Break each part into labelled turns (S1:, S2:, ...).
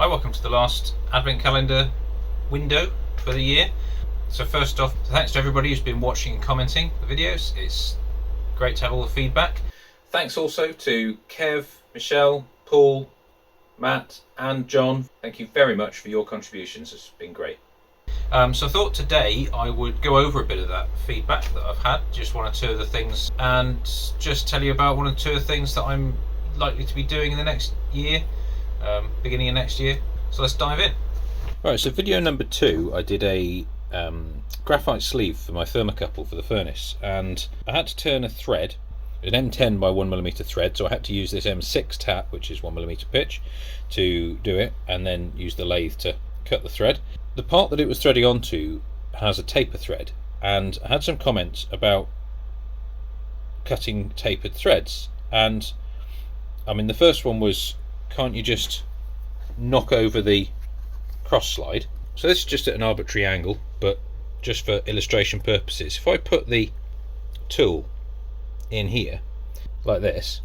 S1: Hi, welcome to the last advent calendar window for the year. So first off, thanks to everybody who's been watching and commenting the videos. It's great to have all the feedback. Thanks also to Kev, Michelle, Paul, Matt and John. Thank you very much for your contributions. It's been great. So I thought today I would go over a bit of that feedback that I've had, just one or two of the things, and just tell you about one or two of the things that I'm likely to be doing in the next year. Beginning of next year. So let's dive in. Right, so video number 2, I did a graphite sleeve for my thermocouple for the furnace, and I had to turn a thread, an M10 by 1mm thread, so I had to use this M6 tap, which is 1mm pitch, to do it, and then use the lathe to cut the thread. The part that it was threading onto has a taper thread, and I had some comments about cutting tapered threads, and I mean the first one was, can't you just knock over the cross slide? So this is just at an arbitrary angle, but just for illustration purposes, if I put the tool in here like this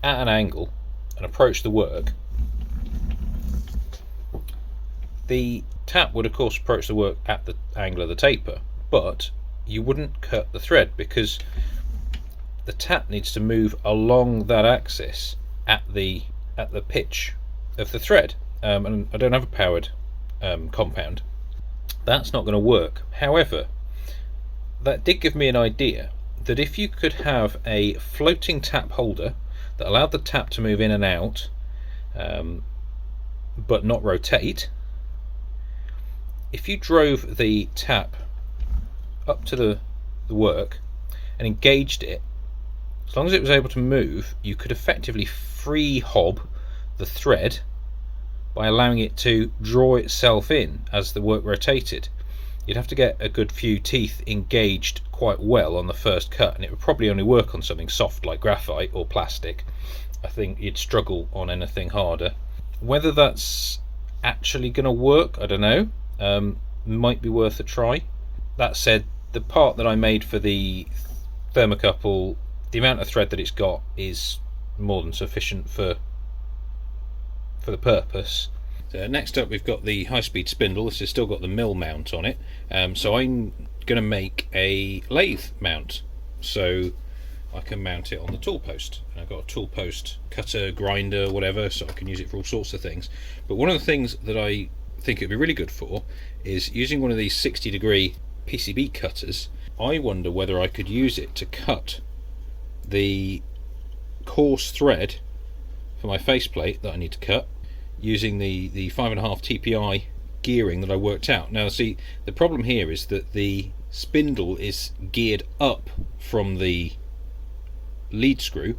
S1: at an angle and approach the work, the tap would of course approach the work at the angle of the taper, but you wouldn't cut the thread because the tap needs to move along that axis at the pitch of the thread, and I don't have a powered compound. That's not going to work. However, that did give me an idea that if you could have a floating tap holder that allowed the tap to move in and out, but not rotate, if you drove the tap up to the work and engaged it, as long as it was able to move, you could effectively free hob the thread by allowing it to draw itself in as the work rotated. You'd have to get a good few teeth engaged quite well on the first cut, and it would probably only work on something soft like graphite or plastic. I think you'd struggle on anything harder. Whether that's actually going to work, I don't know. Might be worth a try. That said, the part that I made for the thermocouple, the amount of thread that it's got is more than sufficient for the purpose. So next up we've got the high-speed spindle. This has still got the mill mount on it, so I'm going to make a lathe mount so I can mount it on the tool post. And I've got a tool post cutter, grinder, whatever, so I can use it for all sorts of things. But one of the things that I think it'd be really good for is using one of these 60-degree PCB cutters. I wonder whether I could use it to cut the coarse thread for my faceplate that I need to cut using the 5.5 TPI gearing that I worked out. Now see, the problem here is that the spindle is geared up from the lead screw,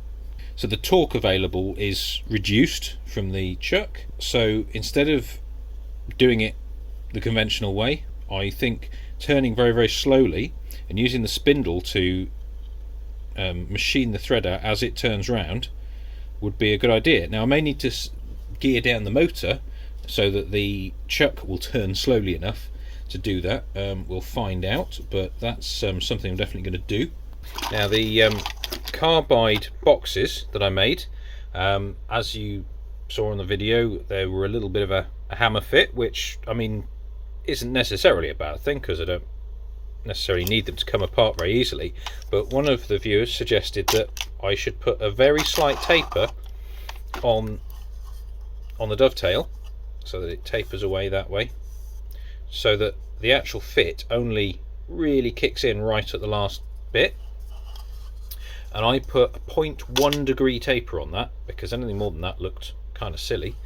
S1: so the torque available is reduced from the chuck. So instead of doing it the conventional way, I think turning very, very slowly and using the spindle to machine the thread out as it turns round would be a good idea. Now I may need to gear down the motor so that the chuck will turn slowly enough to do that. We'll find out, but that's something I'm definitely going to do. Now the carbide boxes that I made, as you saw in the video, they were a little bit of a hammer fit, which I mean isn't necessarily a bad thing because I don't necessarily need them to come apart very easily, but one of the viewers suggested that I should put a very slight taper on the dovetail so that it tapers away that way, so that the actual fit only really kicks in right at the last bit. And I put a 0.1 degree taper on that because anything more than that looked kind of silly,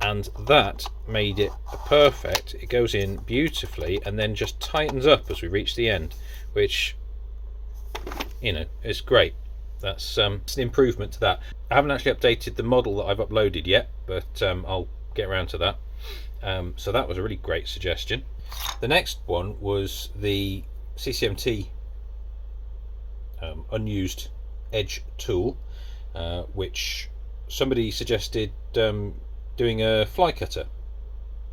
S1: and that made it perfect. It goes in beautifully and then just tightens up as we reach the end, which, you know, is great. That's an improvement to that. I haven't actually updated the model that I've uploaded yet, but I'll get around to that. So that was a really great suggestion. The next one was the CCMT unused edge tool, which somebody suggested doing a fly cutter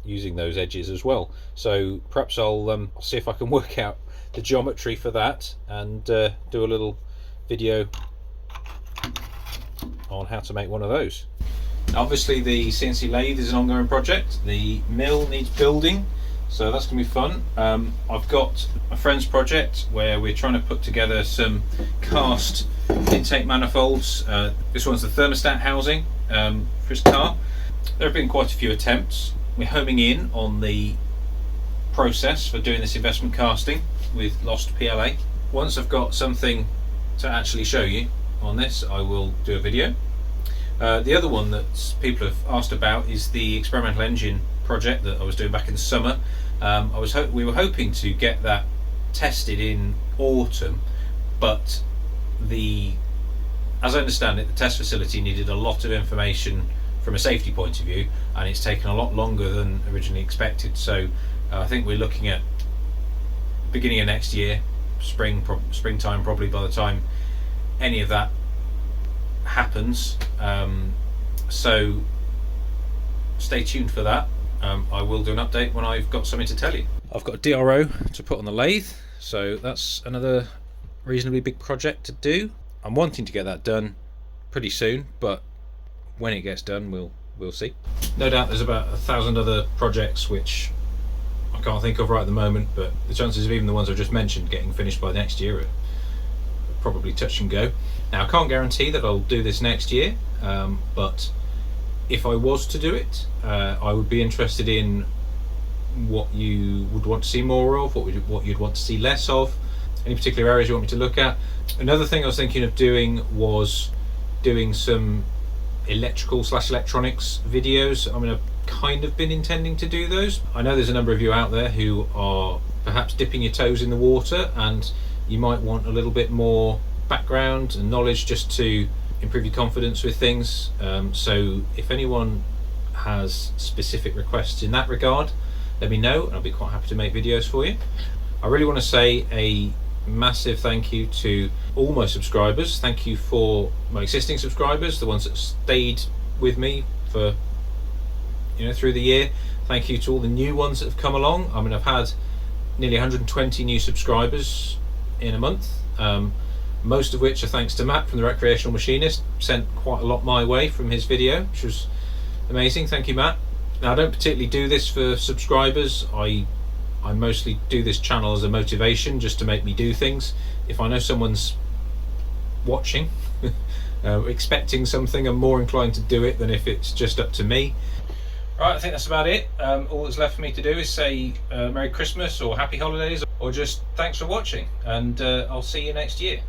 S1: using those edges as well. So perhaps I'll see if I can work out the geometry for that and do a little video on how to make one of those. Obviously the CNC lathe is an ongoing project. The mill needs building, so that's going to be fun. I've got a friend's project where we're trying to put together some cast intake manifolds. This one's the thermostat housing for his car. There have been quite a few attempts. We're homing in on the process for doing this investment casting with Lost PLA. Once I've got something to actually show you on this, I will do a video. The other one that people have asked about is the experimental engine project that I was doing back in the summer. We were hoping to get that tested in autumn, but as I understand it, the test facility needed a lot of information from a safety point of view, and it's taken a lot longer than originally expected. So I think we're looking at beginning of next year, springtime probably, by the time any of that happens. So stay tuned for that. I will do an update when I've got something to tell you. I've got a DRO to put on the lathe, so that's another reasonably big project to do. I'm wanting to get that done pretty soon, but when it gets done, we'll see. No doubt there's about 1,000 other projects which I can't think of right at the moment, but the chances of even the ones I've just mentioned getting finished by next year are probably touch and go. Now I can't guarantee that I'll do this next year, but if I was to do it, I would be interested in what you would want to see more of, what you'd want to see less of, any particular areas you want me to look at. Another thing I was thinking of doing was doing some electrical/electronics videos. I mean, I've kind of been intending to do those. I know there's a number of you out there who are perhaps dipping your toes in the water, and you might want a little bit more background and knowledge just to improve your confidence with things. So if anyone has specific requests in that regard, let me know and I'll be quite happy to make videos for you. I really want to say a massive thank you to all my subscribers. Thank you for my existing subscribers, the ones that stayed with me for through the year. Thank you to all the new ones that have come along. I mean, I've had nearly 120 new subscribers in a month, most of which are thanks to Matt from the Recreational Machinist. Sent quite a lot my way from his video, which was amazing. Thank you, Matt. Now, I don't particularly do this for subscribers. I mostly do this channel as a motivation, just to make me do things. If I know someone's watching expecting something, I'm more inclined to do it than if it's just up to me. Right, I think that's about it. All that's left for me to do is say Merry Christmas or Happy Holidays, or just thanks for watching, and I'll see you next year.